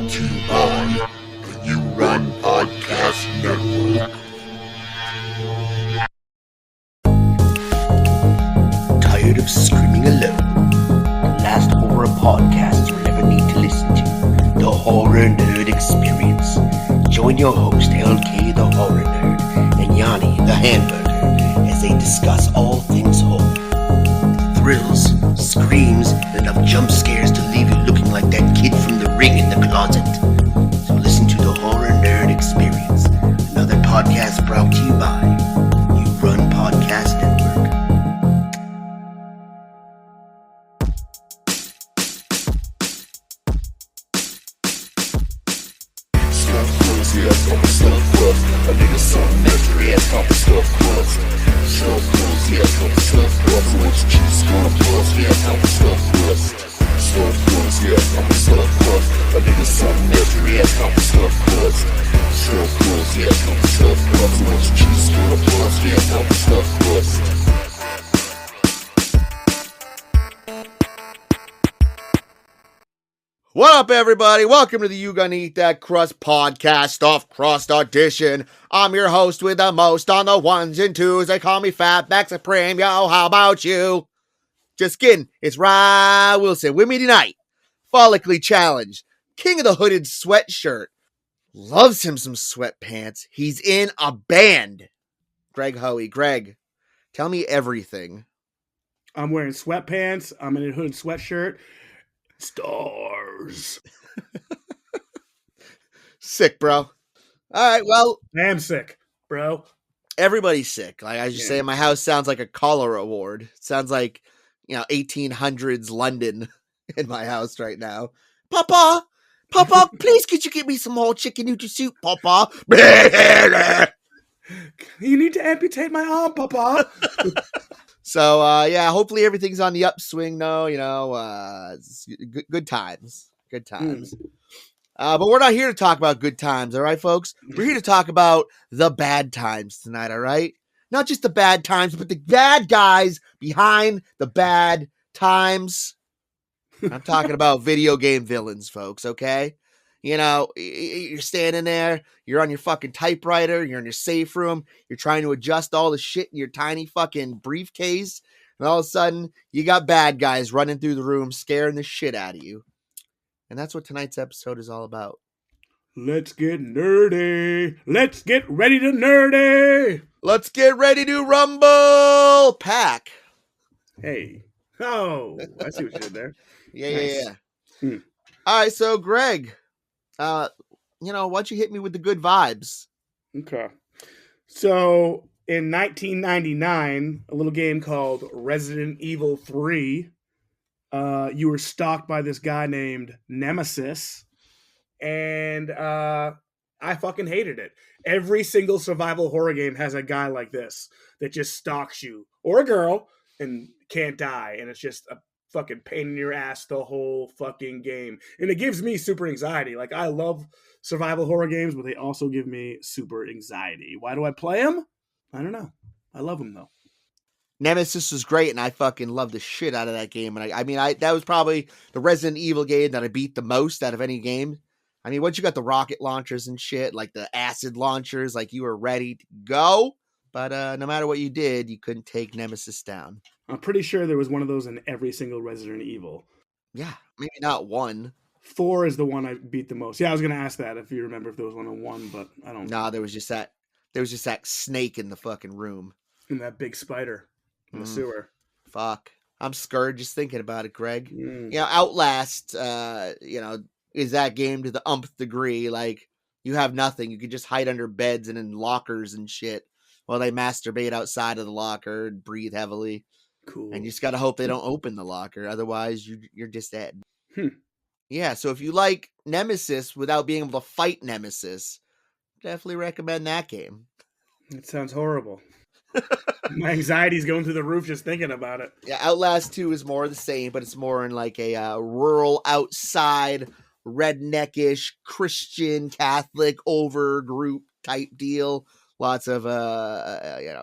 Brought to you by the You Run Podcast Network. Tired of screaming alone? The last horror podcast you'll ever need to listen to. The Horror Nerd Experience. Join your host, LK the Horror Nerd, and Yanni the Hamburger, as they discuss all things horror. Thrills, screams, and enough jump scares to leave you looking like that kid from The Ring in the closet. So listen to the Horror Nerd Experience, another podcast brought to you by You Run Podcast Network. Stuffed crust, yeah, it's called stuffed crust. A nigga something extra, yeah, it's called stuffed crust. Stuffed crust, yeah, it's called stuffed crust. So what you choose, stuffed crust, yeah, it's called stuffed crust. Stuffed crust, yeah, it's called stuffed crust. A nigga something extra, yeah, it's called stuffed crust. Stuffed crust, yeah, it's called stuffed crust. So what you choose, stuffed crust, yeah, it's called stuffed crust. What up, everybody? Welcome to the You Gonna Eat That Crust podcast, Stuffed Crust edition. I'm your host with the most on the ones and twos. They call me Fatback Supreme. Yo, how about you? Just kidding. It's Rye Wilson with me tonight. Follically challenged. King of the hooded sweatshirt. Loves him some sweatpants. He's in a band. Greg Hoey. Greg, tell me everything. I'm wearing sweatpants. I'm in a hooded sweatshirt. Stars. Sick, bro. All right, well, I'm sick, bro. everybody's sick. Like I just say, my house sounds like a cholera ward. It sounds like, 1800s London in my house right now. Papa, please could you get me some whole chicken noodle soup, Papa? You need to amputate my arm, Papa. So, hopefully everything's on the upswing though, it's good times. Good times. But we're not here to talk about good times, all right, folks? We're here to talk about the bad times tonight, all right? Not just the bad times, but the bad guys behind the bad times. I'm talking about video game villains, folks, okay? You're standing there, you're on your fucking typewriter, you're in your safe room, you're trying to adjust all the shit in your tiny fucking briefcase, and all of a sudden, you got bad guys running through the room, scaring the shit out of you. And that's what tonight's episode is all about. Let's get nerdy. Let's get ready to nerdy. Let's get ready to rumble! Pack. Hey. Oh, I see what you did there. Yeah. Hmm. All right, so Greg, why don't you hit me with the good vibes? Okay. So, in 1999, a little game called Resident Evil 3, you were stalked by this guy named Nemesis, and I fucking hated it. Every single survival horror game has a guy like this that just stalks you, or a girl, and can't die, and it's just a fucking pain in your ass the whole fucking game. And it gives me super anxiety. Like, I love survival horror games, but they also give me super anxiety. Why do I play them? I don't know. I love them, though. Nemesis was great, and I fucking loved the shit out of that game. And I that was probably the Resident Evil game that I beat the most out of any game. I mean, once you got the rocket launchers and shit, like the acid launchers, like you were ready to go. But no matter what you did, you couldn't take Nemesis down. I'm pretty sure there was one of those in every single Resident Evil. Yeah, maybe not one. 4 is the one I beat the most. Yeah, I was going to ask that if you remember if there was one on 1, but I don't. Nah, there was just that snake in the fucking room. And that big spider in the sewer. Fuck. I'm scared just thinking about it, Greg. Outlast, is that game to the umpth degree. Like, you have nothing. You could just hide under beds and in lockers and shit while they masturbate outside of the locker and breathe heavily. Cool. And you just got to hope they don't open the locker. Otherwise, you're just dead. Hmm. Yeah, so if you like Nemesis without being able to fight Nemesis, definitely recommend that game. It sounds horrible. My anxiety's going through the roof just thinking about it. Yeah, Outlast 2 is more the same, but it's more in like a rural, outside, redneckish, Christian, Catholic, over group type deal. Lots of,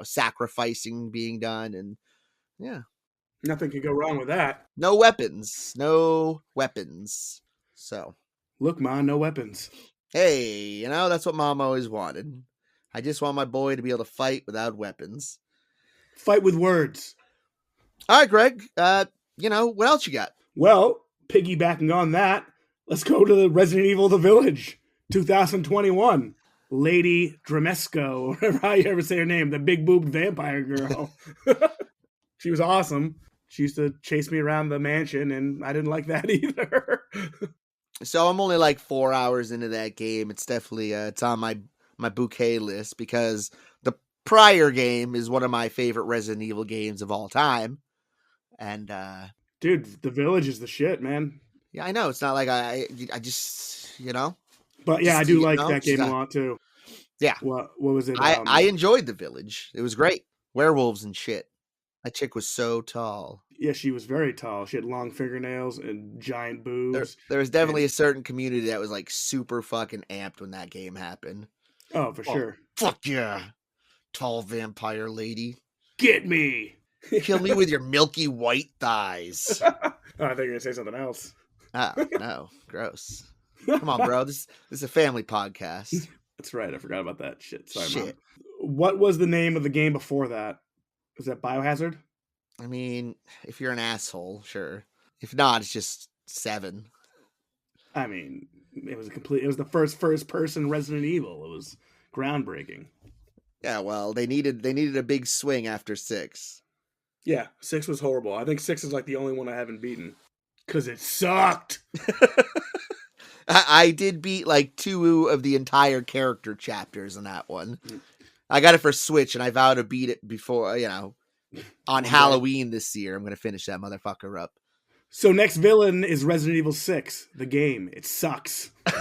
sacrificing being done, and yeah. Nothing could go wrong with that. No weapons. So, Look, Ma, no weapons. Hey, you know, that's what Mom always wanted. I just want my boy to be able to fight without weapons. Fight with words. All right, Greg. What else you got? Well, piggybacking on that, let's go to the Resident Evil The Village, 2021. Lady Dramesco, or whatever you ever say her name, the big boobed vampire girl. She was awesome. She used to chase me around the mansion, and I didn't like that either. So I'm only like 4 hours into that game. It's definitely it's on my bouquet list because the prior game is one of my favorite Resident Evil games of all time. And Dude, The Village is the shit, man. yeah, I know it's not like I just But yeah, just, I do like that game a just, lot too. yeah. What was it? I enjoyed The Village. It was great. Werewolves and shit. That chick was so tall. Yeah, she was very tall. She had long fingernails and giant boobs. There was definitely a certain community that was like super fucking amped when that game happened. Oh, for sure. Fuck yeah. Tall vampire lady. Get me. Kill me with your milky white thighs. Oh, I thought you were going to say something else. Oh, no. Gross. Come on, bro. This is a family podcast. That's right. I forgot about that shit. Sorry, Shit. Mom. What was the name of the game before that? Was that Biohazard? I mean, if you're an asshole, sure. If not, it's just 7. I mean, it was the first person Resident Evil. It was groundbreaking. Yeah, well, they needed a big swing after 6. Yeah, 6 was horrible. I think 6 is like the only one I haven't beaten. Because it sucked. I did beat like 2 of the entire character chapters in that one. I got it for Switch, and I vow to beat it before, on Halloween this year. I'm going to finish that motherfucker up. So next villain is Resident Evil 6, the game. It sucks. All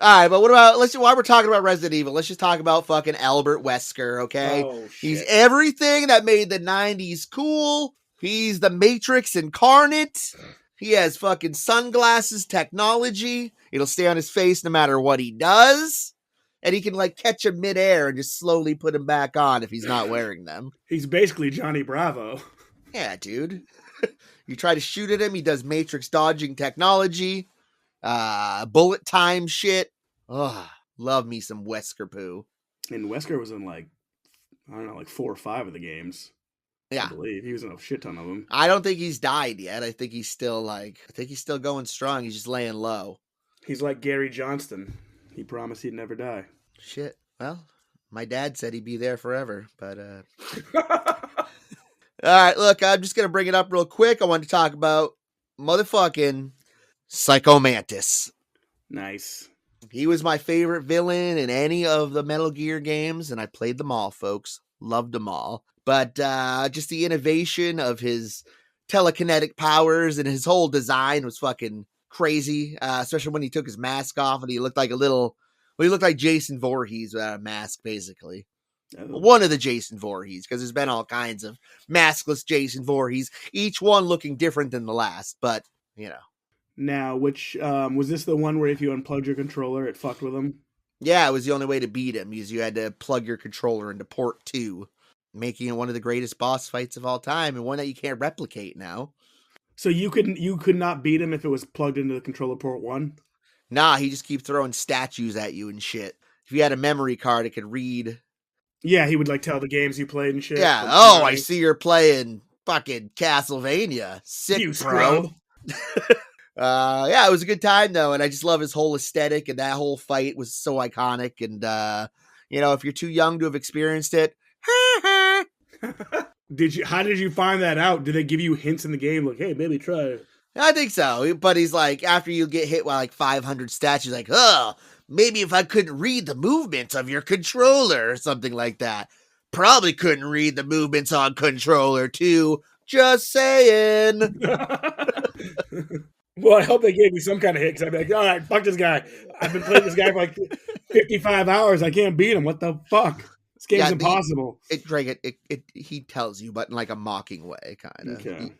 right, but what about, while we're talking about Resident Evil, let's just talk about fucking Albert Wesker, okay? Oh, shit. He's everything that made the 90s cool. He's the Matrix incarnate. He has fucking sunglasses technology. It'll stay on his face no matter what he does. And he can like catch him midair and just slowly put him back on if he's not wearing them. He's basically Johnny Bravo. Yeah, dude. You try to shoot at him, he does Matrix dodging technology. Bullet time shit. Ugh, love me some Wesker poo. And Wesker was in like 4 or 5 of the games. Yeah. I believe he was in a shit ton of them. I don't think he's died yet. I think he's still going strong. He's just laying low. He's like Gary Johnston. He promised he'd never die. Shit. Well, my dad said he'd be there forever, but all right, look, I'm just going to bring it up real quick. I want to talk about motherfucking PsychoMantis. Nice. He was my favorite villain in any of the Metal Gear games, and I played them all, folks. Loved them all. But just the innovation of his telekinetic powers and his whole design was fucking crazy, especially when he took his mask off and he looked like he looked like Jason Voorhees without a mask, basically. Oh. One of the Jason Voorhees, because there's been all kinds of maskless Jason Voorhees, each one looking different than the last, but, Now, which, was this the one where if you unplugged your controller, it fucked with him? Yeah, it was the only way to beat him, because you had to plug your controller into port 2, making it one of the greatest boss fights of all time, and one that you can't replicate now. So you could not beat him if it was plugged into the controller port 1? Nah, he just keep throwing statues at you and shit. If you had a memory card, it could read. Yeah, he would like tell the games you played and shit. Yeah, oh, I see you're playing fucking Castlevania. Sick, You bro. scrub. Yeah, it was a good time though, and I just love his whole aesthetic, and that whole fight was so iconic. And if you're too young to have experienced it, How did you find that out? Did they give you hints in the game? Like, hey, maybe try it. I think so. But he's like, after you get hit by like 500 statues, like, oh, maybe if I couldn't read the movements of your controller or something like that. Probably couldn't read the movements on controller too. Just saying. Well, I hope they gave me some kind of hit, because I'd be like, all right, fuck this guy. I've been playing this guy for like 55 hours. I can't beat him. What the fuck? This game's impossible. He tells you, but in like a mocking way, kind of. Okay.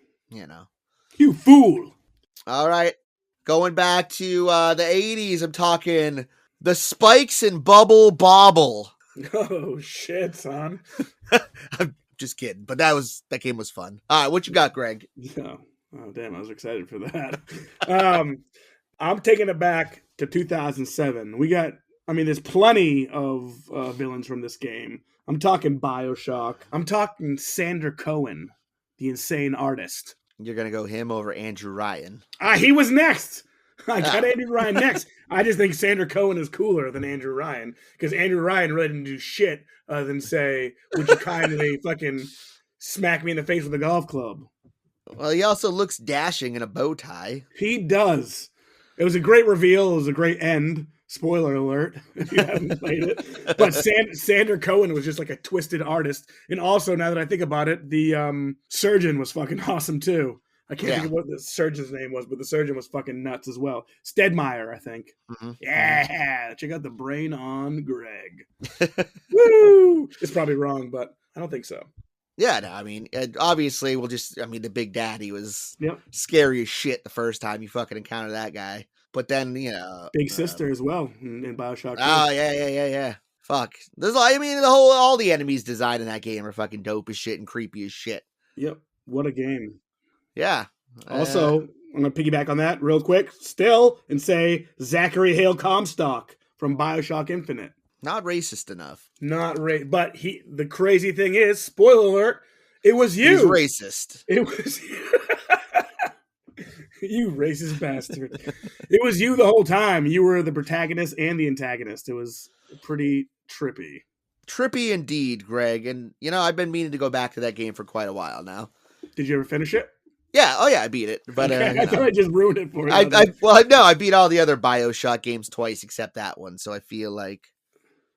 You fool. All right. Going back to the 80s, I'm talking the Spikes and Bubble Bobble. Oh, shit, son. I'm just kidding, but that game was fun. All right, what you got, Greg? Yeah. Oh, damn, I was excited for that. I'm taking it back to 2007. There's plenty of villains from this game. I'm talking BioShock. I'm talking Sander Cohen, the insane artist. You're gonna go him over Andrew Ryan. He was next. I got Andrew Ryan next. I just think Sander Cohen is cooler than Andrew Ryan because Andrew Ryan really didn't do shit other than say, "Would you kindly fucking smack me in the face with a golf club?" Well, he also looks dashing in a bow tie. He does. It was a great reveal. It was a great end. Spoiler alert if you haven't played it. But Sander Cohen was just like a twisted artist. And also, now that I think about it, the surgeon was fucking awesome too. I can't think of what the surgeon's name was, but the surgeon was fucking nuts as well. Stedmeyer, I think. Mm-hmm. Yeah, check out the brain on Greg. Woo! It's probably wrong, but I don't think so. Yeah, no, I mean, obviously, the Big Daddy was scary as shit the first time you fucking encounter that guy. But then, Big Sister as well in BioShock 2. Oh, yeah. Fuck. All the enemies designed in that game are fucking dope as shit and creepy as shit. Yep. What a game. Yeah. Also, I'm going to piggyback on that real quick still and say Zachary Hale Comstock from BioShock Infinite. Not racist enough. But the crazy thing is, spoiler alert, it was you. He's racist. It was you. You racist bastard. It was you the whole time. You were the protagonist and the antagonist. It was pretty trippy. Trippy indeed, Greg. And, I've been meaning to go back to that game for quite a while now. Did you ever finish it? Yeah. Oh, yeah, I beat it. But I thought I just ruined it for you. I beat all the other BioShock games twice except that one. So I feel like...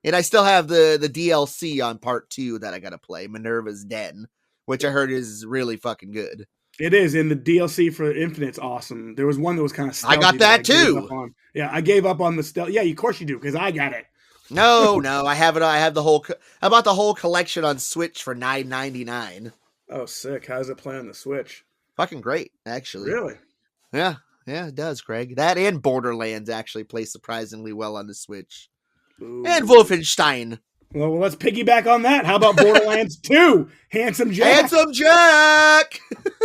And I still have the DLC on part 2 that I got to play, Minerva's Den, which I heard is really fucking good. It is, and the DLC for Infinite's awesome. There was one that was kind of stealthy. I got that too. I gave up on the stealth. Yeah, of course you do, because I got it. No, I have it. I have the whole. I bought the whole collection on Switch for $9.99. Oh, sick! How does it play on the Switch? Fucking great, actually. Really? Yeah, it does, Greg. That and Borderlands actually play surprisingly well on the Switch. Ooh. And Wolfenstein. Well, let's piggyback on that. How about Borderlands 2? Handsome Jack.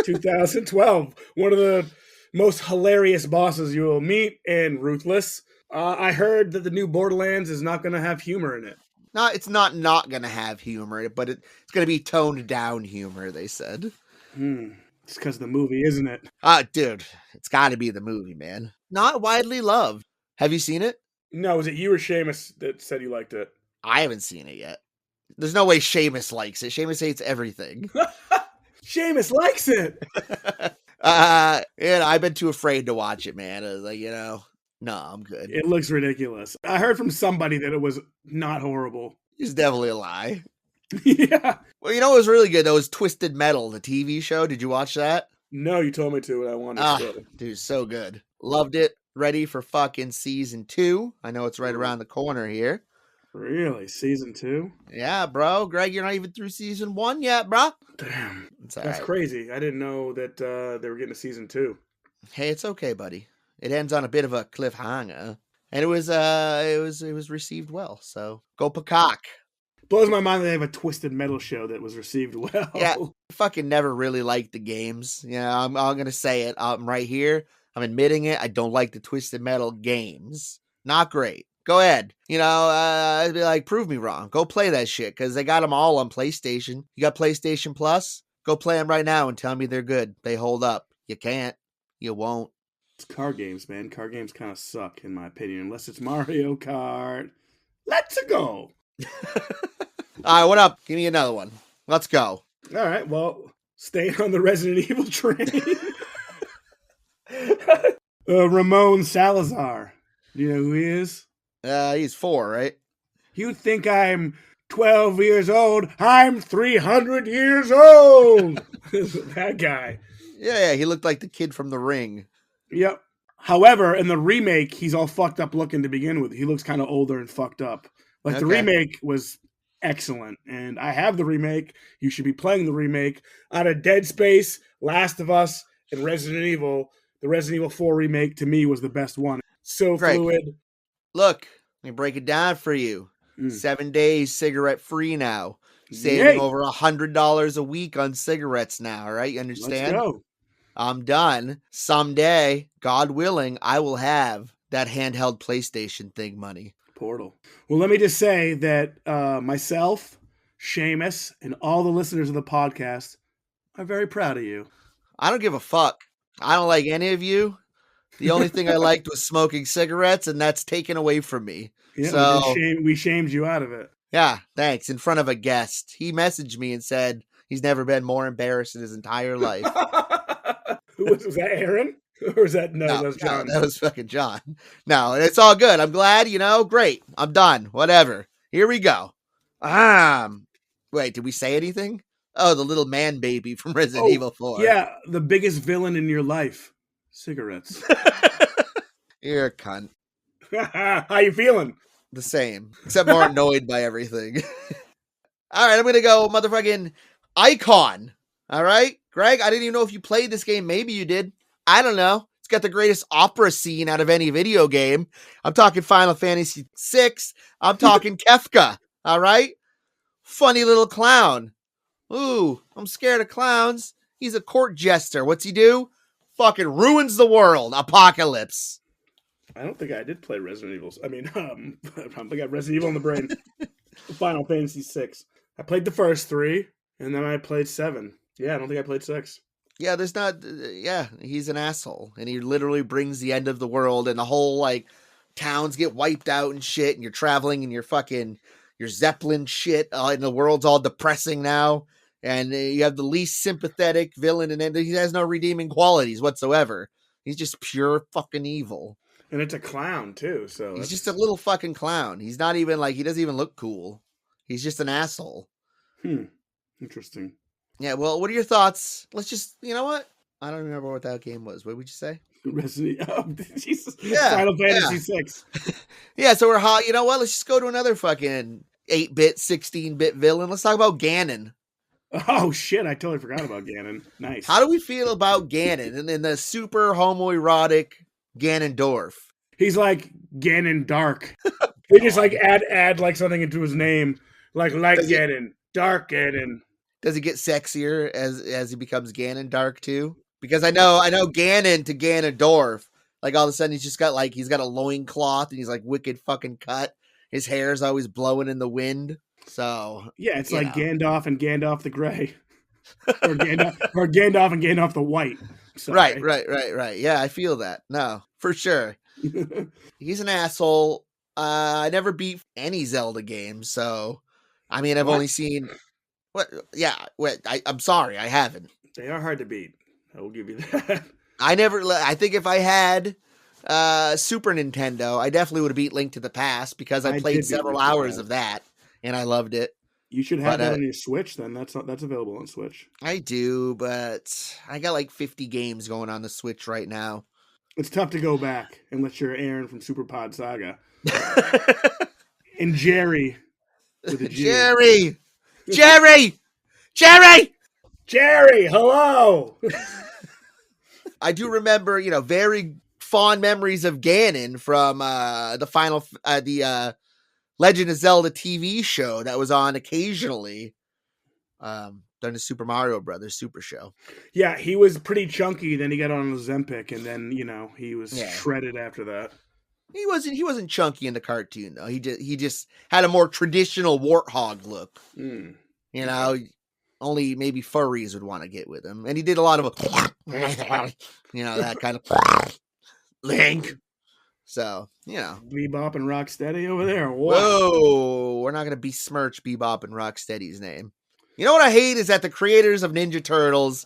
2012. One of the most hilarious bosses you will meet, and ruthless. I heard that the new Borderlands is not going to have humor in it. No, it's not going to have humor, but it's going to be toned down humor, they said. It's because of the movie, isn't it? Dude, it's got to be the movie, man. Not widely loved. Have you seen it? No, was it you or Seamus that said you liked it? I haven't seen it yet. There's no way Seamus likes it. Seamus hates everything. Seamus likes it. And I've been too afraid to watch it, man. I was like, no, I'm good. It looks ridiculous. I heard from somebody that it was not horrible. It's definitely a lie. Yeah. Well, what was really good, though, was Twisted Metal, the TV show. Did you watch that? No, you told me to, and I wanted to. Dude, so good. Loved it. Ready for fucking season 2. I know it's right around the corner here. Really? Season 2? Yeah, bro. Greg, you're not even through season 1 yet, bro. Damn. That's crazy. I didn't know that they were getting a season 2. Hey, it's okay, buddy. It ends on a bit of a cliffhanger. And it was received well. So go Peacock. Blows my mind that they have a Twisted Metal show that was received well. Yeah, I fucking never really liked the games. I'm gonna say it. I'm right here. I'm admitting it. I don't like the Twisted Metal games. Not great. Go ahead. I'd be like, prove me wrong. Go play that shit because they got them all on PlayStation. You got PlayStation Plus? Go play them right now and tell me they're good. They hold up. You can't. You won't. It's card games, man. Card games kind of suck, in my opinion, unless it's Mario Kart. Let's go. All right, what up? Give me another one. Let's go. All right, well, staying on the Resident Evil train. Ramon Salazar. Do you know who he is? He's 4, right? You think I'm 12 years old? I'm 300 years old. That guy. Yeah, he looked like the kid from The Ring. Yep. However, in the remake, he's all fucked up looking to begin with. He looks kind of older and fucked up. Like, the remake was excellent, and I have the remake. You should be playing the remake. Out of Dead Space, Last of Us, and Resident Evil, the Resident Evil 4 remake, to me, was the best one. So Greg, fluid. Look, let me break it down for you. 7 days cigarette free now. Saving over $100 a week on cigarettes now, all right? You understand? Let's go. I'm done. Someday, God willing, I will have that handheld PlayStation thing money. Portal. Well, let me just say that myself, Seamus, and all the listeners of the podcast are very proud of you. I don't give a fuck. I don't like any of you. The only thing I liked was smoking cigarettes, and that's taken away from me. Yeah, So, we shamed you out of it. yeah, thanks. In front of a guest. He messaged me and said he's never been more embarrassed in his entire life. Was that Aaron? Or was that that was John? No, that was fucking John. No, it's all good. I'm glad, great. I'm done. Whatever. Here we go. Wait, did we say anything? Oh, the little man baby from Resident Evil 4. Yeah, the biggest villain in your life. Cigarettes. You're a cunt. How you feeling? The same, except more annoyed by everything. All right, I'm going to go motherfucking Icon. All right, Greg, I didn't even know if you played this game. Maybe you did. I don't know. It's got the greatest opera scene out of any video game. I'm talking Final Fantasy VI. I'm talking Kefka. All right? Funny little clown. Ooh, I'm scared of clowns. He's a court jester. What's he do? Fucking ruins the world. Apocalypse. I don't think I did play Resident Evil. I mean, I don't think I got Resident Evil in the brain. Final Fantasy VI. I played the first 3, and then I played 7. Yeah, I don't think I played 6. Yeah, he's an asshole. And he literally brings the end of the world, and the whole, towns get wiped out and shit, and you're traveling in your Zeppelin shit, and the world's all depressing now. And you have the least sympathetic villain, and he has no redeeming qualities whatsoever. He's just pure fucking evil. And it's a clown, too, so... He's just a little fucking clown. He's not even, he doesn't even look cool. He's just an asshole. Interesting. Yeah, well, what are your thoughts? Let's just, you know what? I don't remember what that game was. What would you say? Resident Jesus. Yeah, Final Fantasy VI. Yeah, so we're hot. You know what? Let's just go to another fucking 8-bit, 16-bit villain. Let's talk about Ganon. Oh, shit. I totally forgot about Ganon. Nice. How do we feel about Ganon and then the super homoerotic Ganondorf? He's like Ganon Dark. They just add something into his name. Like Ganon. Dark Ganon. Does he get sexier as he becomes Ganon Dark too? Because I know Ganon to Ganondorf. All of a sudden he's got a loincloth and he's wicked fucking cut. His hair is always blowing in the wind. So yeah, it's like Gandalf and Gandalf the Grey. or Gandalf and Gandalf the White. Sorry. Right. Yeah, I feel that. No, for sure. He's an asshole. I never beat any Zelda game, so I mean I've only seen what? Yeah, I'm sorry, I haven't. They are hard to beat. I will give you that. I think if I had Super Nintendo, I definitely would have beat Link to the Past because I played several hours of that and I loved it. You should have that on your Switch then. That's available on Switch. I do, but I got 50 games going on the Switch right now. It's tough to go back unless you're Aaron from Super Pod Saga. And Jerry with a G. Jerry, hello. I do remember, very fond memories of Ganon from the Legend of Zelda TV show that was on occasionally during the Super Mario Brothers Super Show. Yeah, he was pretty chunky. Then he got on Ozempic, and then he was shredded after that. He wasn't chunky in the cartoon though. He just had a more traditional warthog look. Only maybe furries would want to get with him, and he did a lot of that kind of Link. So, Bebop and Rocksteady over there. Whoa, we're not going to besmirch Bebop and Rocksteady's name. You know what I hate is that the creators of Ninja Turtles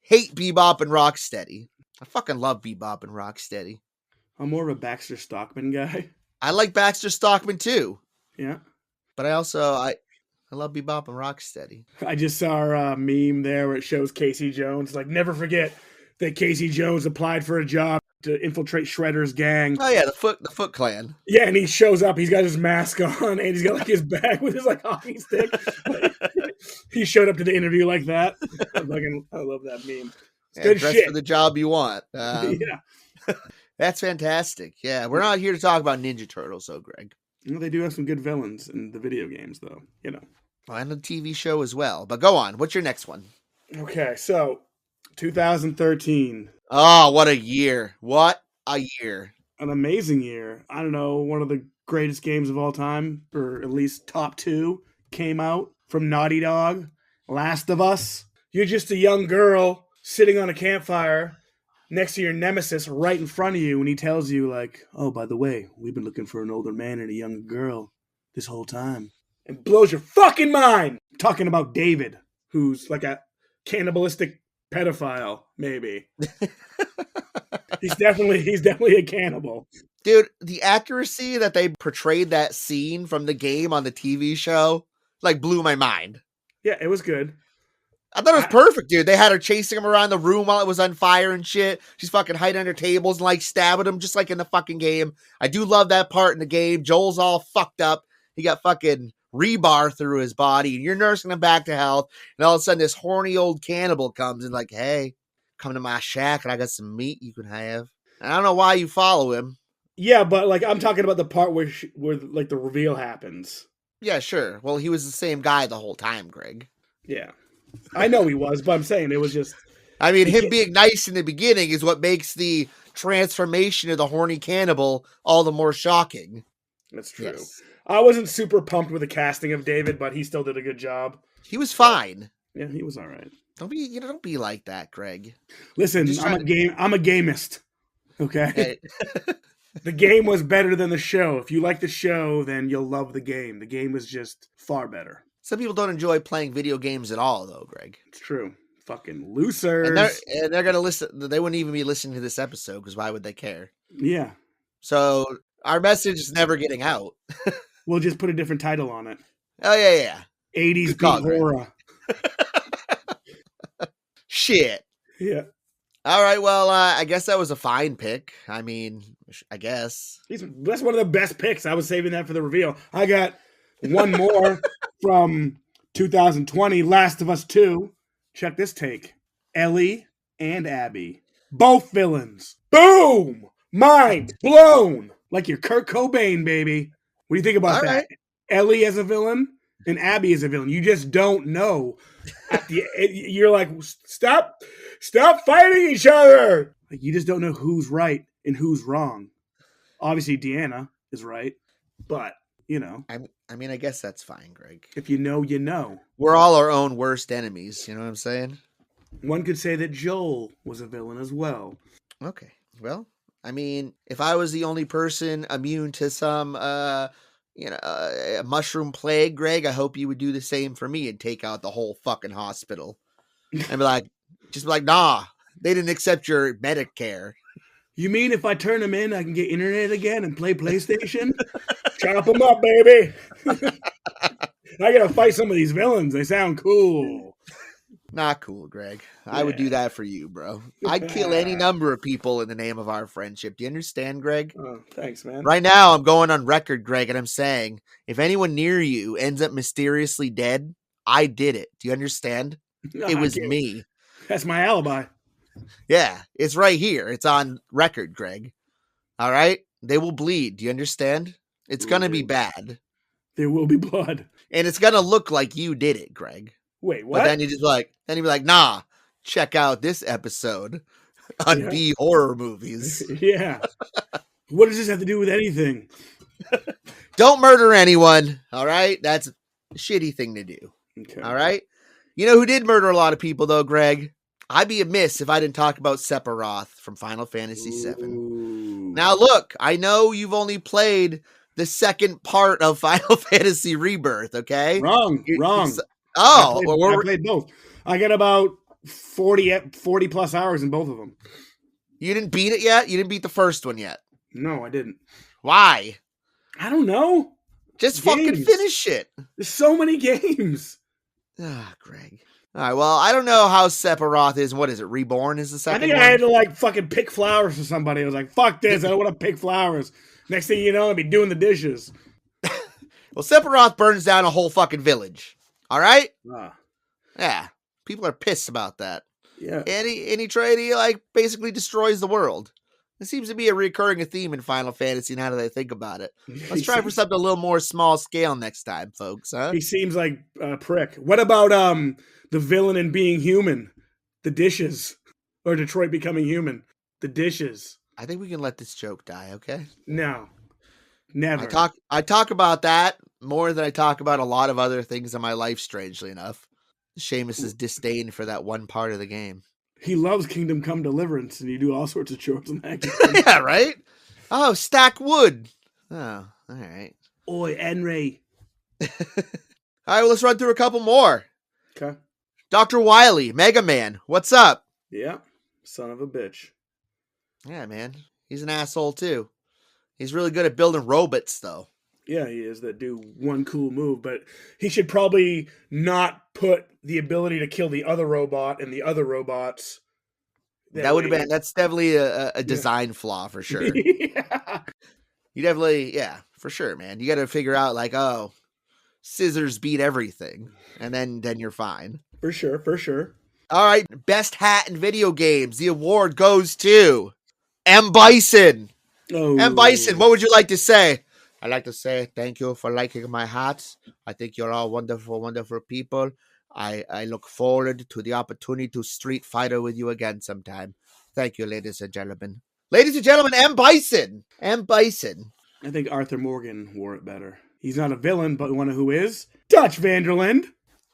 hate Bebop and Rocksteady. I fucking love Bebop and Rocksteady. I'm more of a Baxter Stockman guy. I like Baxter Stockman too. Yeah. But I also, I love Bebop and Rocksteady. I just saw a meme there where it shows Casey Jones. Never forget that Casey Jones applied for a job to infiltrate Shredder's gang. Oh yeah, the Foot Clan. Yeah, and he shows up. He's got his mask on, and he's got his bag with his hockey stick. He showed up to the interview like that. I love that meme. It's good dress shit for the job you want. Yeah, that's fantastic. Yeah, we're not here to talk about Ninja Turtles, though, Greg. They do have some good villains in the video games, though. And the TV show as well. But go on. What's your next one? Okay, so 2013. Oh, what a year. What a year. An amazing year. I don't know, one of the greatest games of all time, or at least top 2, came out from Naughty Dog. Last of Us. You're just a young girl sitting on a campfire next to your nemesis right in front of you, and he tells you, like, oh, by the way, we've been looking for an older man and a younger girl this whole time. And blows your fucking mind! I'm talking about David, who's like a cannibalistic pedophile, maybe. He's definitely a cannibal. Dude, the accuracy that they portrayed that scene from the game on the TV show, like, blew my mind. Yeah, it was good. I thought it was perfect, dude. They had her chasing him around the room while it was on fire and shit. She's fucking hiding under tables and, like, stabbing him just like in the fucking game. I do love that part in the game. Joel's all fucked up. He got fucking rebar through his body, and you're nursing him back to health. And all of a sudden, this horny old cannibal comes and, like, hey, come to my shack and I got some meat you can have. And I don't know why you follow him. Yeah, but, like, I'm talking about the part where like, the reveal happens. Yeah, sure. Well, he was the same guy the whole time, Greg. Yeah. I know he was, but I'm saying it was just... I mean, him being nice in the beginning is what makes the transformation of the horny cannibal all the more shocking. That's true. Yes. I wasn't super pumped with the casting of David, but he still did a good job. He was fine. Yeah, he was all right. Don't be like that, Greg. Listen, I'm a gamist. Okay? The game was better than the show. If you like the show, then you'll love the game. The game was just far better. Some people don't enjoy playing video games at all, though, Greg. It's true. Fucking losers. And they're going to listen. They wouldn't even be listening to this episode because why would they care? Yeah. So our message is never getting out. We'll just put a different title on it. Oh, yeah. 80s beat horror. Shit. Yeah. All right. Well, I guess that was a fine pick. I mean, I guess. That's one of the best picks. I was saving that for the reveal. I got one more from 2020, Last of Us 2. Check this take. Ellie and Abby. Both villains. Boom! Mind blown! Like you're Kurt Cobain, baby. What do you think about All that? right. Ellie as a villain and Abby as a villain. You just don't know. You're like, stop fighting each other. Like, you just don't know who's right and who's wrong. Obviously, Deanna is right, but, you know. I mean, I guess that's fine, Greg. If you know, you know. We're all our own worst enemies. You know what I'm saying? One could say that Joel was a villain as well. Okay. Well, I mean, if I was the only person immune to some, mushroom plague, Greg, I hope you would do the same for me and take out the whole fucking hospital. And be like, nah, they didn't accept your Medicare. You mean if I turn them in, I can get internet again and play PlayStation? Chop them up, baby. I gotta fight some of these villains. They sound cool. Not cool, Greg. I would do that for you, bro. I'd kill any number of people in the name of our friendship. Do you understand, Greg? Oh, thanks, man. Right now, I'm going on record, Greg, and I'm saying, if anyone near you ends up mysteriously dead, I did it. Do you understand? It was me. That's my alibi. Yeah, it's right here. It's on record, Greg. All right? They will bleed. Do you understand? It's going to be bad. There will be blood. And it's going to look like you did it, Greg. Wait, what? But then you'd be like, nah, check out this episode on B horror movies. Yeah. What does this have to do with anything? Don't murder anyone. All right? That's a shitty thing to do. Okay. All right? You know who did murder a lot of people, though, Greg? I'd be amiss if I didn't talk about Sephiroth from Final Fantasy VII. Now, look, I know you've only played the second part of Final Fantasy Rebirth, okay? Wrong. I played both. I got about 40 plus hours in both of them. You didn't beat it yet? You didn't beat the first one yet? No, I didn't. Why? I don't know. Just fucking finish it. There's so many games. Ah, Greg. All right, well, I don't know how Sephiroth is. What is it? Reborn is the second one? I had to fucking pick flowers for somebody. I was like, fuck this. I don't want to pick flowers. Next thing you know, I'll be doing the dishes. Well, Sephiroth burns down a whole fucking village. All right? Yeah. People are pissed about that. Yeah. And he basically destroys the world. It seems to be a recurring theme in Final Fantasy now that I think about it. Let's try for something a little more small scale next time, folks, huh? He seems like a prick. What about the villain in Being Human? The dishes. Or Detroit Becoming Human. The dishes. I think we can let this joke die, okay? No. Never. I talk about that more than I talk about a lot of other things in my life, strangely enough. Seamus's disdain for that one part of the game. He loves Kingdom Come Deliverance, and you do all sorts of chores in that game. Yeah, right? Oh, stack wood. Oh, all right. Oi, Henry. All right, well, let's run through a couple more. Okay. Dr. Wily, Mega Man, what's up? Yeah. Son of a bitch. Yeah, man. He's an asshole, too. He's really good at building robots, though. Yeah, he is, that do one cool move, but he should probably not put the ability to kill the other robot and the other robots. That would have been, that's definitely a design flaw for sure. Yeah. You definitely, yeah, for sure, man. You got to figure out, like, oh, scissors beat everything, and then you're fine. For sure, for sure. All right, best hat in video games. The award goes to M. Bison. Oh. M. Bison, what would you like to say? I'd like to say thank you for liking my hats. I think you're all wonderful, wonderful people. I look forward to the opportunity to street fighter with you again sometime. Thank you, ladies and gentlemen. Ladies and gentlemen, M. Bison. M. Bison. I think Arthur Morgan wore it better. He's not a villain, but one who is Dutch Vanderland.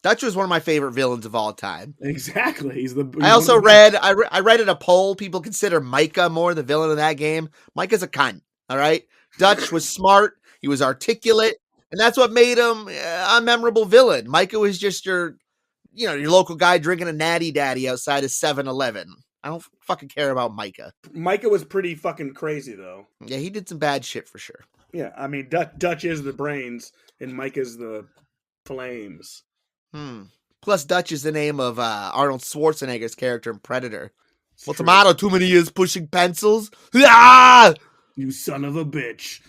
Dutch was one of my favorite villains of all time. Exactly. He's I also read in a poll, people consider Micah more the villain of that game. Micah's a cunt, all right? Dutch was smart, he was articulate, and that's what made him a memorable villain. Micah was just your local guy drinking a natty daddy outside of 7-Eleven. I don't fucking care about Micah. Micah was pretty fucking crazy, though. Yeah, he did some bad shit for sure. Yeah, I mean, Dutch is the brains, and Micah's the flames. Plus, Dutch is the name of Arnold Schwarzenegger's character in Predator. What's the matter? Too many years pushing pencils? Ah! You son of a bitch.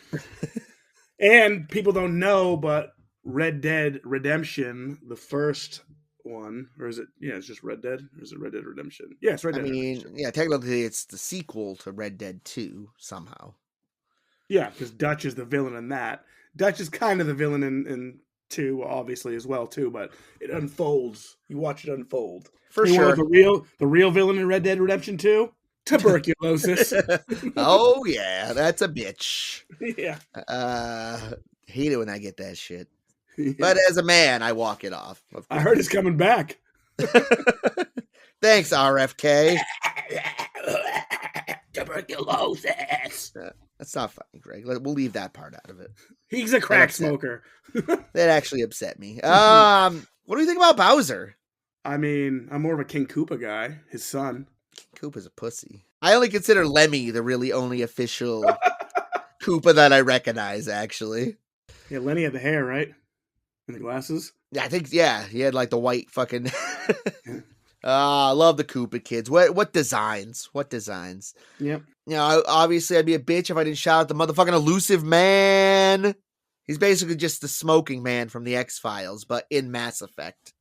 And people don't know, but Red Dead Redemption, the first one, or is it? Yeah, it's just Red Dead. Or is it Red Dead Redemption? Yeah, it's Red Dead. Yeah, technically it's the sequel to Red Dead 2 somehow. Yeah, because Dutch is the villain in that. Dutch is kind of the villain in 2, obviously as well too. But it unfolds. You watch it unfold. For sure. The real villain in Red Dead Redemption 2? Tuberculosis. Oh yeah, that's a bitch. Yeah. Hate it when I get that shit. Yeah. But as a man, I walk it off. I heard it's coming back. Thanks, RFK. Tuberculosis. That's not funny, Greg. We'll leave that part out of it. He's a crack smoker. That actually upset me. What do you think about Bowser? I mean, I'm more of a King Koopa guy. His son. King Koopa's a pussy. I only consider Lemmy the really only official Koopa that I recognize, actually. Yeah, Lenny had the hair, right? And the glasses? Yeah, I think, yeah. He had like the white fucking... I love the Koopa kids. What designs? What designs? Yep. You know, obviously I'd be a bitch if I didn't shout out the motherfucking elusive man. He's basically just the smoking man from the X-Files, but in Mass Effect.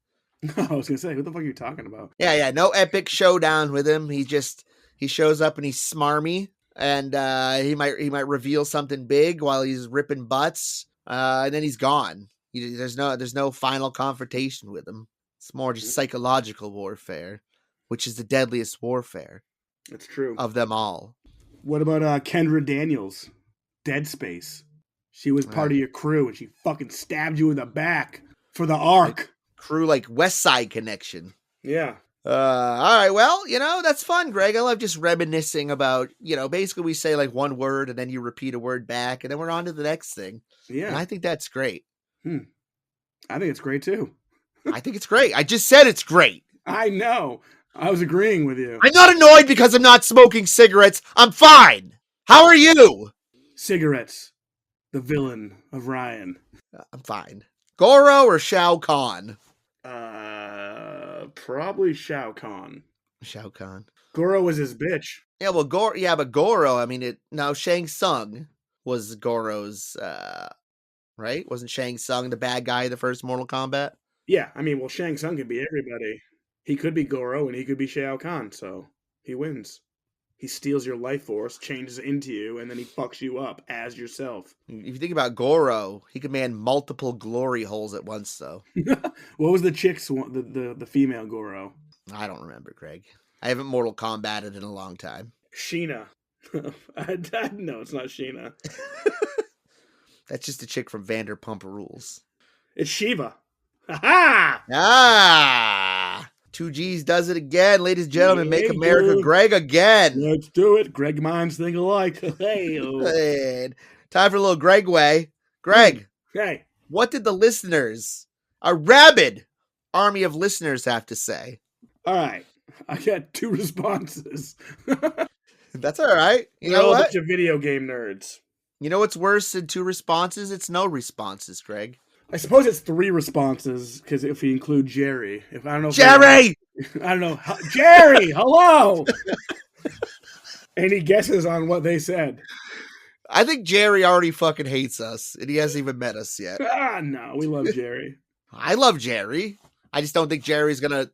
I was gonna say, what the fuck are you talking about? Yeah. No epic showdown with him. He shows up and he's smarmy, and he might reveal something big while he's ripping butts, and then he's gone. There's no final confrontation with him. It's more just psychological warfare, which is the deadliest warfare. That's true. Of them all. What about Kendra Daniels? Dead Space. She was part of your crew, and she fucking stabbed you in the back for the arc. Crew like West Side Connection. Yeah. All right. Well, that's fun, Greg. I love just reminiscing about, basically we say like one word and then you repeat a word back and then we're on to the next thing. Yeah. And I think that's great. I think it's great too. I think it's great. I just said it's great. I know. I was agreeing with you. I'm not annoyed because I'm not smoking cigarettes. I'm fine. How are you? Cigarettes. The villain of Ryan. I'm fine. Goro or Shao Kahn? Probably Shao Kahn. Shao Kahn. Goro was his bitch. Yeah, well, but Goro, I mean, Shang Tsung was Goro's, right? Wasn't Shang Tsung the bad guy in the first Mortal Kombat? Yeah, I mean, well, Shang Tsung could be everybody. He could be Goro and he could be Shao Kahn, so he wins. He steals your life force, changes into you, and then he fucks you up as yourself. If you think about Goro, he could man multiple glory holes at once, though. What was the chick's one, the female Goro? I don't remember, Greg. I haven't Mortal Kombated in a long time. Sheena. No, it's not Sheena. That's just a chick from Vanderpump Rules. It's Shiva. Ha-ha! Ah! 2G's does it again. Ladies and gentlemen, make America dude. Greg again. Let's do it. Greg minds think alike. Hey, And time for a little Greg way. Greg, hey. what did the listeners, a rabid army of listeners, have to say? All right. I got 2 responses. That's all right. You They're know all a what? bunch of video game nerds. You know what's worse than 2 responses? It's no responses, Greg. I suppose it's 3 responses because if we include Jerry, I don't know. Jerry! I don't know. Jerry, hello. Any guesses on what they said? I think Jerry already fucking hates us, and he hasn't even met us yet. No, we love Jerry. I love Jerry. I just don't think Jerry's gonna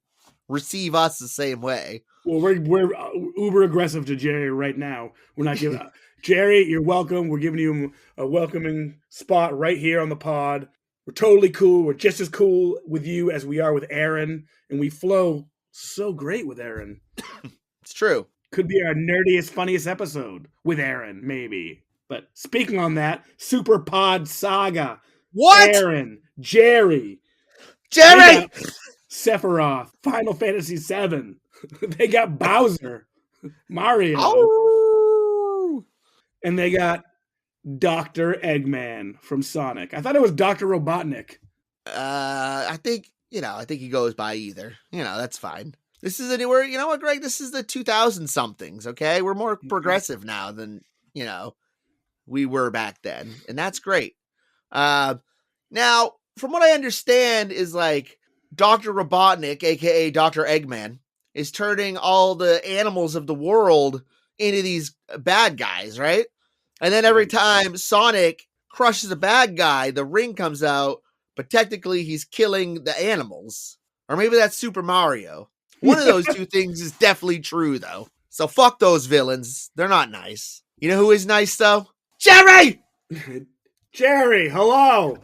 receive us the same way. Well, we're uber aggressive to Jerry right now. We're not giving Jerry, you're welcome. We're giving you a welcoming spot right here on the pod. We're totally cool. We're just as cool with you as we are with Aaron, and we flow so great with Aaron. It's true. Could be our nerdiest, funniest episode with Aaron, maybe. But speaking on that, Super Pod Saga. What? Aaron, Jerry, Jerry! Sephiroth, Final Fantasy VII. They got Bowser, Mario, Oh! and they got Dr. Eggman from Sonic. I thought it was Dr. Robotnik. I think he goes by either. That's fine. This is anywhere, you know what, Greg? This is the 2000 somethings, okay? We're more progressive now than, we were back then. And that's great. Now, from what I understand is like Dr. Robotnik, aka Dr. Eggman, is turning all the animals of the world into these bad guys, right? And then every time Sonic crushes a bad guy, the ring comes out, but technically he's killing the animals. Or maybe that's Super Mario. One of those 2 things is definitely true, though. So fuck those villains. They're not nice. You know who is nice, though? Jerry! Jerry, hello.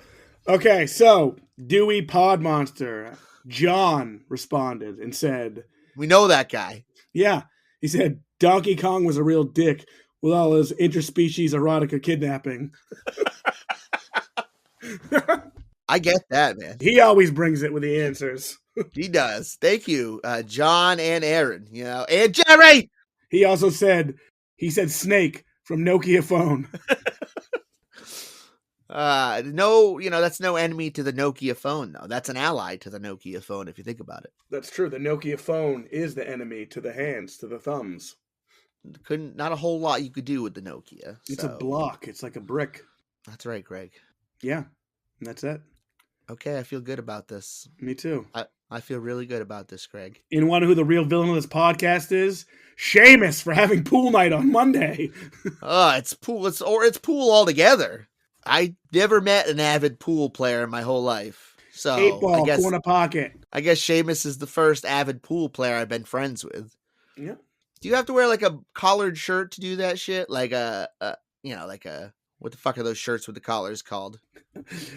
Okay, so Dewey Pod Monster, John responded and said, We know that guy. yeah, he said, Donkey Kong was a real dick with all his interspecies erotica kidnapping. I get that, man. He always brings it with the answers. He does. Thank you, John and Aaron, and Jerry! He also said, Snake from Nokia phone. No, that's no enemy to the Nokia phone, though. That's an ally to the Nokia phone, if you think about it. That's true. The Nokia phone is the enemy to the hands, to the thumbs. Not a whole lot you could do with the Nokia. It's a block. It's like a brick. That's right, Greg. Yeah, that's it. Okay, I feel good about this. Me too. I feel really good about this, Greg. You want to know who the real villain of this podcast is? Seamus for having pool night on Monday. It's pool. It's pool altogether. I never met an avid pool player in my whole life. So 8-ball, I guess corner pocket. I guess Seamus is the first avid pool player I've been friends with. Yeah. Do you have to wear like a collared shirt to do that shit? Like what the fuck are those shirts with the collars called?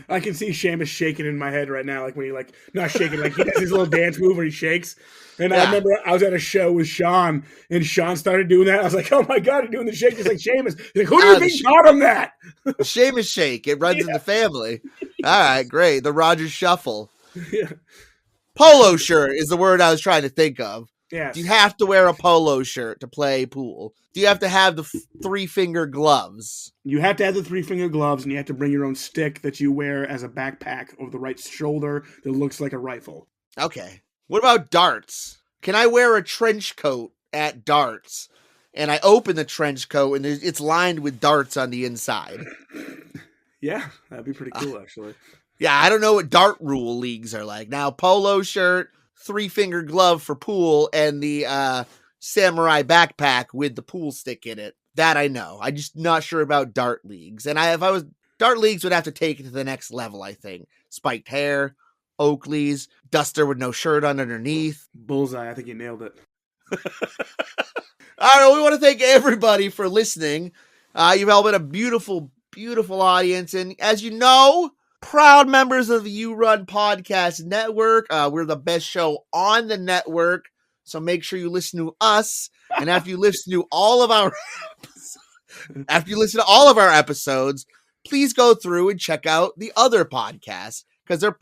I can see Seamus shaking in my head right now, like when he not shaking, like he does his little dance move where he shakes. And I remember I was at a show with Sean, and Sean started doing that. I was like, "Oh my god, he's doing the shake just like Seamus." He's like, "Who do you think taught him that?" Seamus shake. It runs in the family. All right, great. The Rogers Shuffle. Yeah. Polo shirt is the word I was trying to think of. Yes. Do you have to wear a polo shirt to play pool? Do you have to have the 3-finger gloves? You have to have the 3-finger gloves, and you have to bring your own stick that you wear as a backpack over the right shoulder that looks like a rifle. Okay. What about darts? Can I wear a trench coat at darts? And I open the trench coat, and it's lined with darts on the inside. Yeah, that'd be pretty cool, actually. Yeah, I don't know what dart rule leagues are like. Now, polo shirt, 3-finger glove for pool, and the samurai backpack with the pool stick in it. That I know. I'm just not sure about dart leagues. And dart leagues would have to take it to the next level, I think. Spiked hair, Oakleys, duster with no shirt on underneath. Bullseye, I think you nailed it. All right, we want to thank everybody for listening. You've all been a beautiful, beautiful audience. And as you know, proud members of the You Run Podcast Network. We're the best show on the network. So make sure you listen to us. And after you listen to all of our episodes, please go through and check out the other podcasts because they're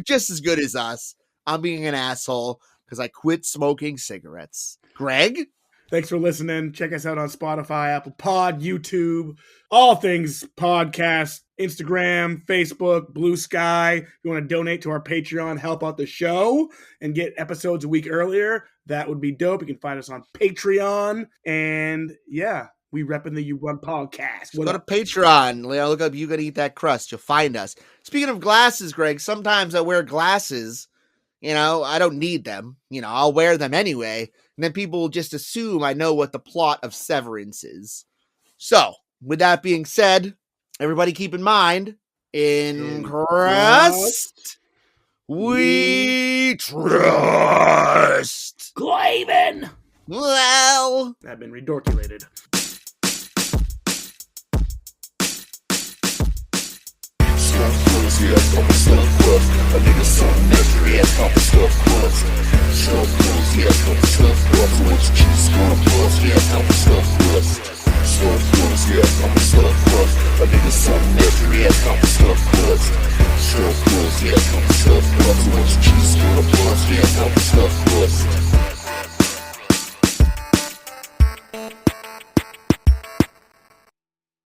just as good as us. I'm being an asshole because I quit smoking cigarettes. Greg? Thanks for listening. Check us out on Spotify, Apple Pod, YouTube, all things podcast, Instagram, Facebook, Blue Sky. If you want to donate to our Patreon, help out the show, and get episodes a week earlier, that would be dope. You can find us on Patreon. And yeah, we repping the You Run podcast. Go to Patreon. Look up You Gotta Eat That Crust. You'll find us. Speaking of glasses, Greg, sometimes I wear glasses. I don't need them. I'll wear them anyway. And then people will just assume I know what the plot of Severance is. So, with that being said, everybody keep in mind, in crust, we trust. Glaven! Well, I've been redorculated. Stuffed crust, yeah, stuffed crust. A nigga something extra, yeah, stuffed